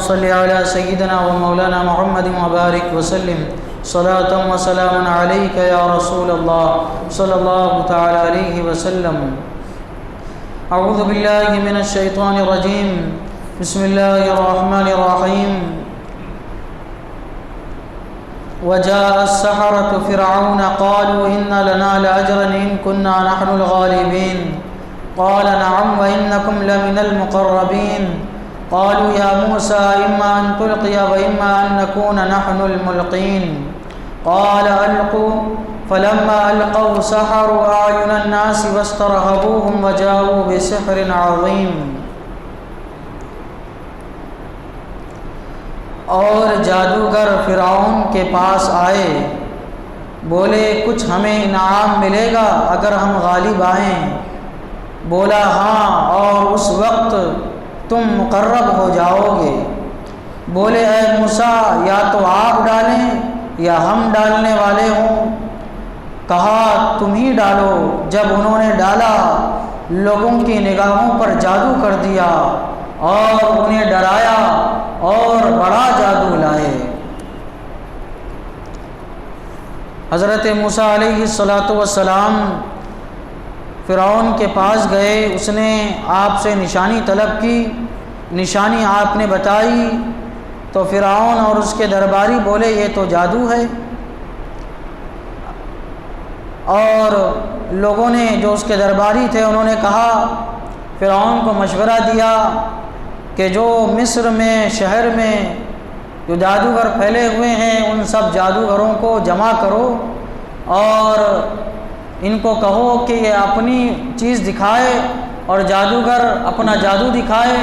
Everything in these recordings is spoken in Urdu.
صل على سيدنا ومولانا محمد وبارك وسلم صلاة وسلام عليك يا رسول الله صلى الله تعالى عليه وسلم. أعوذ بالله من الشيطان الرجيم. بسم الله الرحمن الرحيم. وجاء السحرة فرعون قالوا إن لنا لأجرا إن كنا نحن الغالبين قال نعم وإنكم لمن المقربين قالوا يا موسى إما أن تلقي وإما أن نكون نحن الملقين قال ألقوا فلما ألقوا سحروا أعين الناس واسترهبوهم وجاءوا بسحر عظيم. اور جادوگر فرعون کے پاس آئے، بولے کچھ ہمیں انعام ملے گا اگر ہم غالب آئیں؟ بولا ہاں، اور اس وقت تم مقرب ہو جاؤ گے. بولے اے موسیٰ یا تو آپ ڈالیں یا ہم ڈالنے والے ہوں. کہا تم ہی ڈالو. جب انہوں نے ڈالا لوگوں کی نگاہوں پر جادو کر دیا اور انہیں ڈرایا اور بڑا جادو لائے. حضرت موسیٰ علیہ السلام فرعون کے پاس گئے. اس نے آپ سے نشانی طلب کی. نشانی آپ نے بتائی تو فرعون اور اس کے درباری بولے یہ تو جادو ہے. اور لوگوں نے جو اس کے درباری تھے انہوں نے کہا، فرعون کو مشورہ دیا کہ جو مصر میں شہر میں جو جادوگر پھیلے ہوئے ہیں ان سب جادوگروں کو جمع کرو اور ان کو کہو کہ یہ اپنی چیز دکھائے اور جادوگر اپنا جادو دکھائے،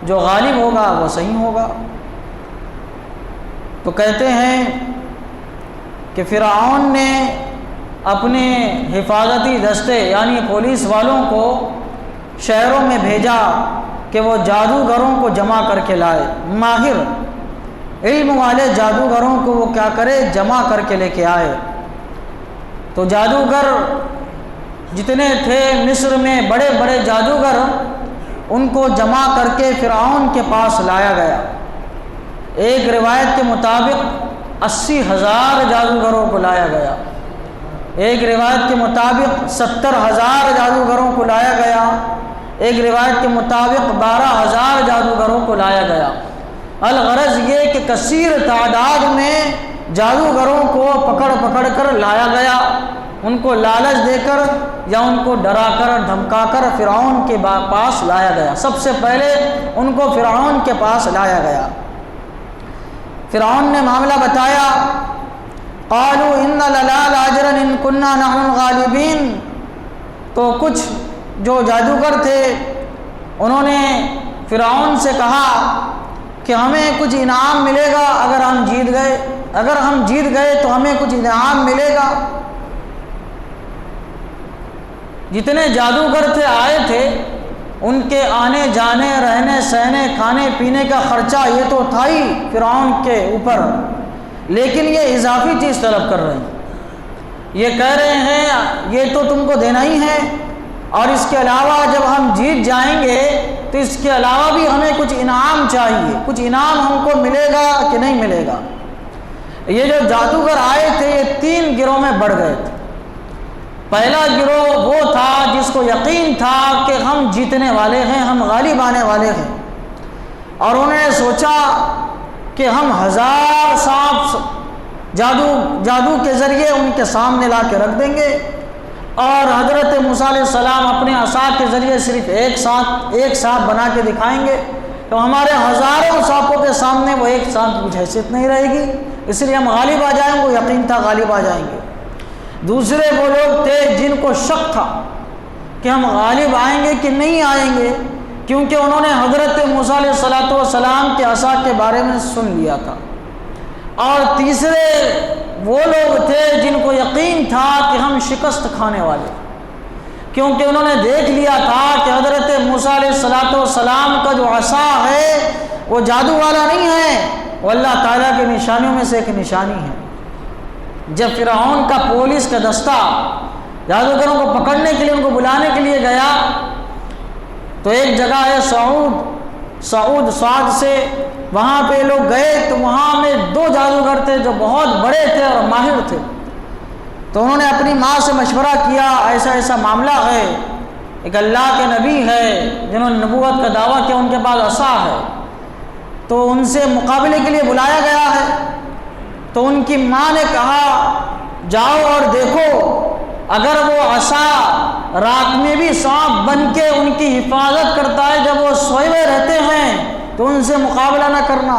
جو غالب ہوگا وہ صحیح ہوگا. تو کہتے ہیں کہ فرعون نے اپنے حفاظتی دستے یعنی پولیس والوں کو شہروں میں بھیجا کہ وہ جادوگروں کو جمع کر کے لائے. ماہر علم والے جادوگروں کو وہ کیا کرے، جمع کر کے لے کے آئے. تو جادوگر جتنے تھے مصر میں بڑے بڑے جادوگر ان کو جمع کر کے فرعون کے پاس لایا گیا. ایک روایت کے مطابق 80,000 جادوگروں کو لایا گیا. ایک روایت کے مطابق 70,000 جادوگروں کو لایا گیا. ایک روایت کے مطابق 12,000 جادوگروں کو لایا گیا. الغرض یہ کہ کثیر تعداد میں جادوگروں کو پکڑ پکڑ کر لایا گیا. ان کو لالچ دے کر یا ان کو ڈرا کر دھمکا کر فرعون کے پاس لایا گیا. سب سے پہلے ان کو فرعون کے پاس لایا گیا. فرعون نے معاملہ بتایا. قالوا ان لنا لاجرا ان كنا نحن الغالبین. تو کچھ جو جادوگر تھے انہوں نے فرعون سے کہا کہ ہمیں کچھ انعام ملے گا اگر ہم جیت گئے. اگر ہم جیت گئے تو ہمیں کچھ انعام ملے گا. جتنے جادوگر تھے آئے تھے ان کے آنے جانے رہنے سہنے کھانے پینے کا خرچہ یہ تو تھا ہی فرعون کے اوپر، لیکن یہ اضافی چیز طلب کر رہے ہیں. یہ کہہ رہے ہیں یہ تو تم کو دینا ہی ہے اور اس کے علاوہ جب ہم جیت جائیں گے تو اس کے علاوہ بھی ہمیں کچھ انعام چاہیے. کچھ انعام ہم کو ملے گا کہ نہیں ملے گا؟ یہ جو جادوگر آئے تھے یہ 3 گروہ میں بڑھ گئے تھے. پہلا گروہ وہ تھا جس کو یقین تھا کہ ہم جیتنے والے ہیں، ہم غالب آنے والے ہیں، اور انہوں نے سوچا کہ ہم 1000 سانپ جادو کے ذریعے ان کے سامنے لا کے رکھ دیں گے اور حضرت موسیٰ علیہ السلام اپنے عصا کے ذریعے صرف ایک سانپ بنا کے دکھائیں گے تو ہمارے ہزاروں سانپوں کے سامنے وہ ایک سانپ کی کچھ حیثیت نہیں رہے گی، اس لیے ہم غالب آ جائیں گے. یقین تھا غالب آ جائیں گے. دوسرے وہ لوگ تھے جن کو شک تھا کہ ہم غالب آئیں گے کہ نہیں آئیں گے، کیونکہ انہوں نے حضرت موسیٰ علیہ السلام کے عصا کے بارے میں سن لیا تھا. اور تیسرے وہ لوگ تھے جن کو یقین تھا کہ ہم شکست کھانے والے، کیونکہ انہوں نے دیکھ لیا تھا کہ حضرت موسیٰ علیہ السلام کا جو عصا ہے وہ جادو والا نہیں ہے، وہ اللہ تعالیٰ کی نشانیوں میں سے ایک نشانی ہے. جب فرعون کا پولیس کا دستہ جادوگروں کو پکڑنے کے لیے ان کو بلانے کے لیے گیا تو ایک جگہ ہے سعود سے وہاں پہ لوگ گئے تو وہاں میں 2 جادوگر تھے جو بہت بڑے تھے اور ماہر تھے. تو انہوں نے اپنی ماں سے مشورہ کیا ایسا ایسا معاملہ ہے، ایک اللہ کے نبی ہے جنہوں نے نبوت کا دعویٰ کیا، ان کے پاس عصا ہے، تو ان سے مقابلے کے لیے بلایا گیا ہے. تو ان کی ماں نے کہا جاؤ اور دیکھو، اگر وہ عصا رات میں بھی سانپ بن کے ان کی حفاظت کرتا ہے جب وہ سوئے ہوئے رہتے ہیں تو ان سے مقابلہ نہ کرنا،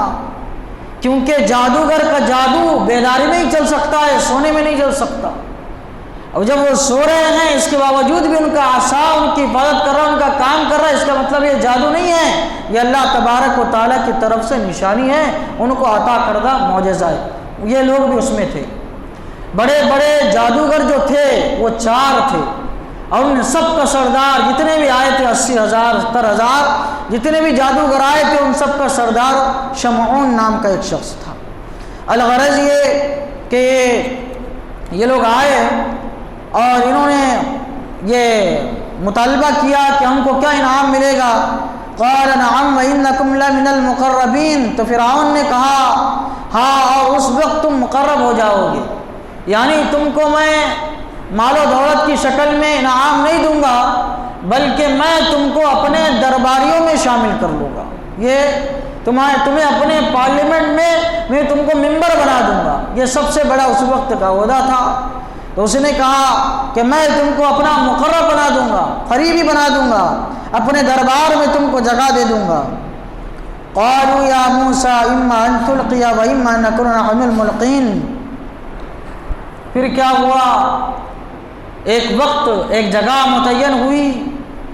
کیونکہ جادوگر کا جادو بیداری میں ہی چل سکتا ہے، سونے میں نہیں چل سکتا. اب جب وہ سو رہے ہیں اس کے باوجود بھی ان کا عصا ان کی حفاظت کر رہا ہے، ان کا کام کر رہا ہے، اس کا مطلب یہ جادو نہیں ہے، یہ اللہ تبارک و تعالیٰ کی طرف سے نشانی ہے، ان کو عطا کردہ معجزہ ہے. یہ لوگ بھی اس میں تھے. بڑے بڑے جادوگر جو تھے وہ 4 تھے، اور ان سب کا سردار جتنے بھی آئے تھے 80,000 70,000 جتنے بھی جادوگر آئے تھے ان سب کا سردار شمعون نام کا ایک شخص تھا. الغرض یہ کہ یہ لوگ آئے اور انہوں نے یہ مطالبہ کیا کہ ہم کو کیا انعام ملے گا. قال نعم وانکم لمن المقربین. تو فرعون نے کہا ہاں، اور اس وقت تم مقرب ہو جاؤ گے، یعنی تم کو میں مال و دولت کی شکل میں انعام نہیں دوں گا، بلکہ میں تم کو اپنے درباریوں میں شامل کر لوں گا. یہ تمہیں اپنے پارلیمنٹ میں تم کو ممبر بنا دوں گا. یہ سب سے بڑا اس وقت کا عہدہ تھا. تو اس نے کہا کہ میں تم کو اپنا مقرب بنا دوں گا، قریبی بنا دوں گا، اپنے دربار میں تم کو جگہ دے دوں گا. قالوا یا موسیٰ اما ان تلقی و اما ان نکون نحن الملقین. پھر کیا ہوا، ایک وقت ایک جگہ متعین ہوئی،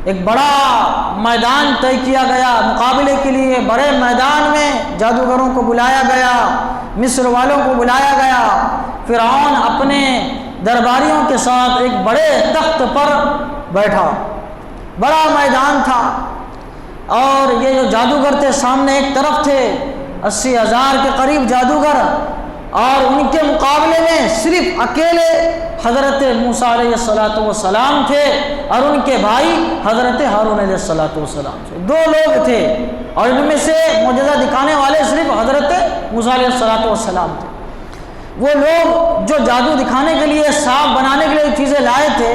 ایک بڑا میدان طے کیا گیا مقابلے کے لیے. بڑے میدان میں جادوگروں کو بلایا گیا، مصر والوں کو بلایا گیا. فرعون اپنے درباریوں کے ساتھ ایک بڑے تخت پر بیٹھا، بڑا میدان تھا، اور یہ جو جادوگر تھے سامنے ایک طرف تھے 80,000 کے قریب جادوگر، اور ان کے مقابلے میں صرف اکیلے حضرت موسیٰ علیہ السلام تھے اور ان کے بھائی حضرت ہارون علیہ السلام تھے. 2 لوگ تھے اور ان میں سے معجزہ دکھانے والے صرف حضرت موسیٰ علیہ السلام تھے. وہ لوگ جو جادو دکھانے کے لیے سانپ بنانے کے لیے چیزیں لائے تھے،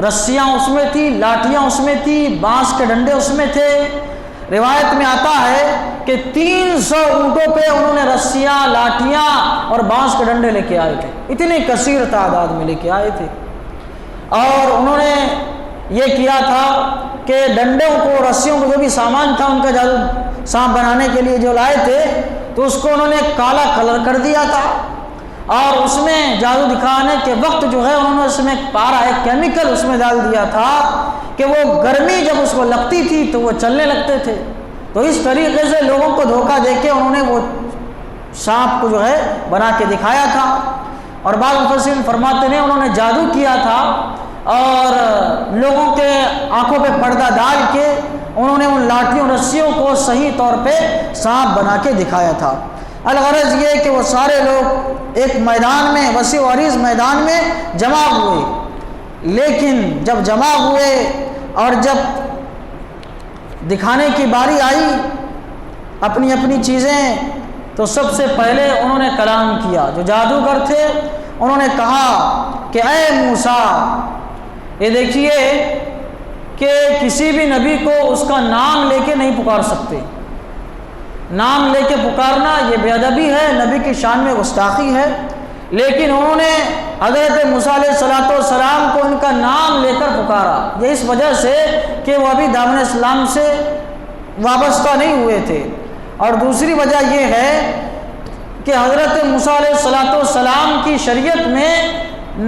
رسیاں اس میں تھی، لاٹھیاں اس میں تھی، بانس کے ڈنڈے اس میں تھے. روایت میں آتا ہے کہ 300 اونٹوں پہ انہوں نے رسیاں، لاٹھیاں اور بانس کے ڈنڈے لے کے آئے تھے. اتنی کثیر تعداد میں لے کے آئے تھے. اور انہوں نے یہ کیا تھا کہ ڈنڈوں کو، رسیوں کو، جو بھی سامان تھا ان کا جادو سانپ بنانے کے لیے جو لائے تھے، تو اس کو انہوں نے کالا کلر کر دیا تھا، اور اس میں جادو دکھانے کے وقت جو ہے انہوں نے اس میں پارا ایک کیمیکل اس میں ڈال دیا تھا کہ وہ گرمی جب اس کو لگتی تھی تو وہ چلنے لگتے تھے. تو اس طریقے سے لوگوں کو دھوکہ دے کے انہوں نے وہ سانپ کو جو ہے بنا کے دکھایا تھا. اور بعض مفسرین فرماتے ہیں انہوں نے جادو کیا تھا اور لوگوں کے آنکھوں پہ پردہ ڈال کے انہوں نے ان لاٹھیوں رسیوں کو صحیح طور پہ سانپ بنا کے دکھایا تھا. الغرض یہ کہ وہ سارے لوگ ایک میدان میں، وسیع و عریض میدان میں جمع ہوئے. لیکن جب جمع ہوئے اور جب دکھانے کی باری آئی اپنی اپنی چیزیں، تو سب سے پہلے انہوں نے کلام کیا. جو جادوگر تھے انہوں نے کہا کہ اے موسیٰ، یہ دیکھیے کہ کسی بھی نبی کو اس کا نام لے کے نہیں پکار سکتے. نام لے کے پکارنا یہ بے ادبی ہے، نبی کی شان میں گستاخی ہے. لیکن انہوں نے حضرت موسیٰ علیہ السلام کو ان کا نام لے کر پکارا، یہ اس وجہ سے کہ وہ ابھی دامن اسلام سے وابستہ نہیں ہوئے تھے. اور دوسری وجہ یہ ہے کہ حضرت موسیٰ علیہ السلام کی شریعت میں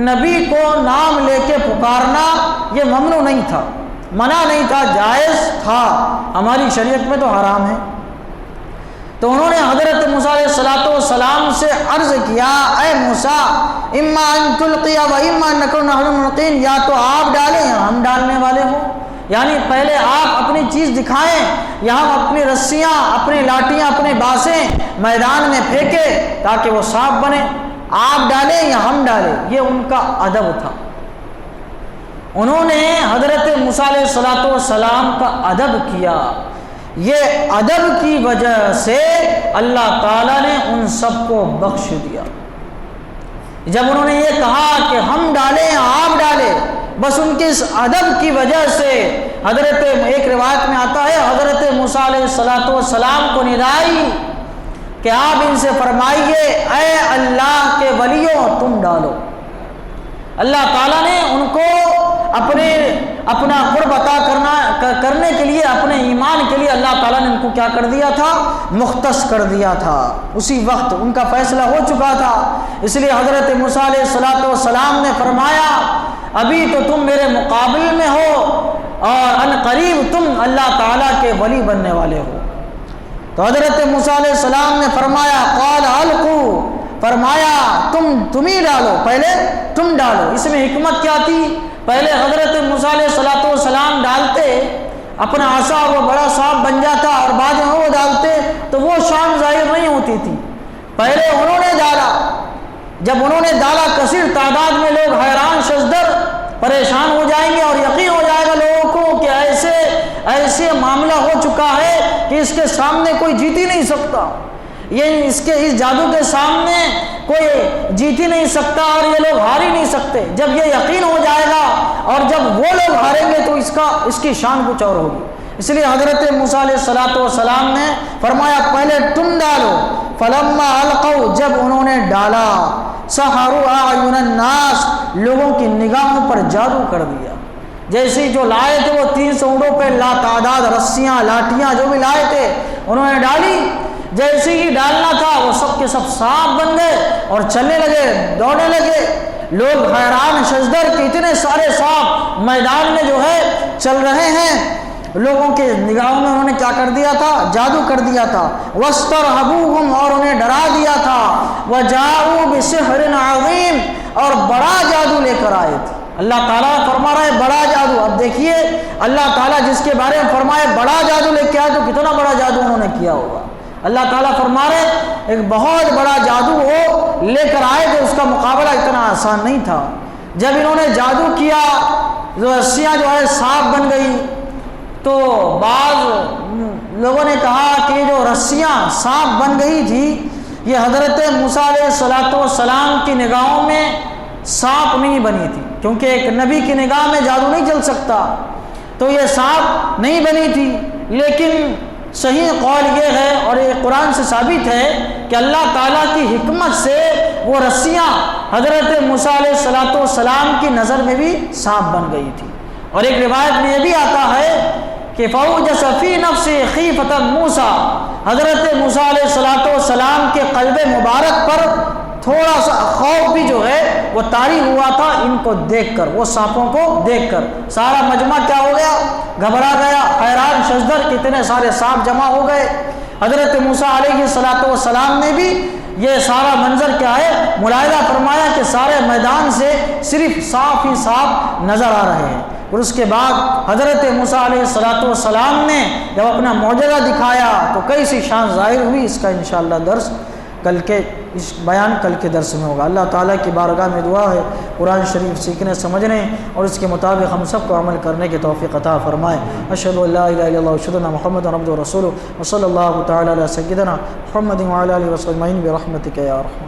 نبی کو نام لے کے پکارنا یہ ممنوع نہیں تھا، منع نہیں تھا، جائز تھا. ہماری شریعت میں تو حرام ہے. تو انہوں نے حضرت موسیٰ علیہ السلام سے عرض کیا اے موسیٰ اما ان تلقی و اما ان نکون نحن الملقین، یا تو آپ ڈالیں یا ہم ڈالنے والے ہوں. یعنی پہلے آپ اپنی چیز دکھائیں یا ہم اپنی رسیاں، اپنی لاٹیاں، اپنے بانسیں میدان میں پھینکیں تاکہ وہ سانپ بنے. آپ ڈالیں یا ہم ڈالیں، یہ ان کا ادب تھا. انہوں نے حضرت موسیٰ علیہ السلام کا ادب کیا. یہ ادب کی وجہ سے اللہ تعالیٰ نے ان سب کو بخش دیا۔ جب انہوں نے یہ کہا کہ ہم ڈالیں آپ ڈالیں، بس ان کے اس ادب کی وجہ سے حضرت، ایک روایت میں آتا ہے حضرت موسیٰ علیہ السلام کو ندائی کہ آپ ان سے فرمائیے اے اللہ کے ولیوں تم ڈالو۔ اللہ تعالیٰ نے ان کو اپنا قرب عطا کرنے کے لیے، اپنے ایمان کے لیے اللہ تعالیٰ نے ان کو کیا کر دیا تھا؟ مختص کر دیا تھا۔ اسی وقت ان کا فیصلہ ہو چکا تھا، اس لیے حضرت موسیٰ علیہ السلام نے فرمایا ابھی تو تم میرے مقابل میں ہو اور ان قریب تم اللہ تعالیٰ کے ولی بننے والے ہو۔ تو حضرت موسیٰ علیہ السلام نے فرمایا قال القوا، فرمایا تم ہی ڈالو، پہلے تم ڈالو۔ اس میں حکمت کیا تھی؟ پہلے حضرت موسیٰ علیہ السلام ڈالتے، اپنا عصا وہ بڑا سانپ بن جاتا، اور بعد میں وہ ڈالتے تو وہ شان ظاہر نہیں ہوتی تھی۔ پہلے انہوں نے ڈالا، جب انہوں نے ڈالا کثیر تعداد میں لوگ حیران شزدر پریشان ہو جائیں گے، اور یقین ہو جائے گا لوگوں کو کہ ایسے معاملہ ہو چکا ہے کہ اس کے سامنے کوئی جیت ہی نہیں سکتا، یہ اس جادو کے سامنے کوئی جیت ہی نہیں سکتا، اور یہ لوگ ہار ہی نہیں سکتے۔ جب یہ یقین ہو جائے گا اور جب وہ لوگ ہاریں گے تو اس کی شان کچھ اور ہوگی۔ اس لیے حضرت موسیٰ علیہ السلام نے فرمایا پہلے تم ڈالو۔ فلما القوا، جب انہوں نے ڈالا، سحروا اعین الناس، لوگوں کی نگاہوں پر جادو کر دیا۔ جیسے جو لائے تھے وہ 300 اونٹوں پہ لا تعداد رسیاں، لاٹیاں جو بھی لائے تھے انہوں نے ڈالی، جیسے ہی ڈالنا تھا وہ سب کے سب سانپ بن گئے اور چلنے لگے، دوڑنے لگے۔ لوگ حیران شزدر کہ اتنے سارے سانپ میدان میں جو ہے چل رہے ہیں۔ لوگوں کے نگاہوں میں انہوں نے کیا کر دیا تھا؟ جادو کر دیا تھا۔ وَاسْتَرْهَبُوهُمْ، اور انہیں ڈرا دیا تھا۔ وَجَاءُوا بِسِحْرٍ عَظِيمٍ، اور بڑا جادو لے کر آئے تھے۔ اللہ تعالیٰ فرما رہا ہے بڑا جادو۔ اب دیکھیے اللہ تعالیٰ جس کے بارے میں فرمائے بڑا جادو لے کے آئے تو کتنا بڑا جادو انہوں نے کیا ہوگا۔ اللہ تعالیٰ فرما رہے ایک بہت بڑا جادو وہ لے کر آئے تھے، اس کا مقابلہ اتنا آسان نہیں تھا۔ جب انہوں نے جادو کیا، رسیاں جو ہے سانپ بن گئی، تو بعض لوگوں نے کہا کہ یہ جو رسیاں سانپ بن گئی تھی یہ حضرت موسیٰ علیہ السلام کی نگاہوں میں سانپ نہیں بنی تھی، کیونکہ ایک نبی کی نگاہ میں جادو نہیں چل سکتا، تو یہ سانپ نہیں بنی تھی۔ لیکن صحیح قول یہ ہے اور یہ قرآن سے ثابت ہے کہ اللہ تعالیٰ کی حکمت سے وہ رسیاں حضرت موسیٰ علیہ السلام کی نظر میں بھی سانپ بن گئی تھی۔ اور ایک روایت میں یہ بھی آتا ہے کہ فَأَوْجَسَ فِي نَفْسِهِ خِيفَةً مُوسَىٰ، حضرت موسیٰ علیہ السلام کے قلب مبارک پر تھوڑا سا خوف بھی جو ہے وہ طاری ہوا تھا ان کو دیکھ کر، وہ سانپوں کو دیکھ کر۔ سارا مجمع کیا ہو گیا؟ گھبرا گیا، حیران شزدر کتنے سارے سانپ جمع ہو گئے۔ حضرت موسیٰ علیہ السلام نے بھی یہ سارا منظر کیا ہے ملاحظہ فرمایا کہ سارے میدان سے صرف صاف ہی صاف نظر آ رہے ہیں۔ اور اس کے بعد حضرت موسیٰ علیہ السلام نے جب اپنا معجزہ دکھایا تو کیسی شان ظاہر ہوئی، اس کا انشاءاللہ درس اس بیان کل کے درس میں ہوگا۔ اللہ تعالیٰ کی بارگاہ میں دعا ہے قرآن شریف سیکھنے سمجھنے اور اس کے مطابق ہم سب کو عمل کرنے کی توفیق عطا فرمائے۔ اشہد ان لا الہ الا اللہ واشہد ان محمدا عبدہ ورسولہ وصلی اللہ تعالی علی سیدنا محمد وعلی آلہ وصحبہ اجمعین برحمتک یا ارحم۔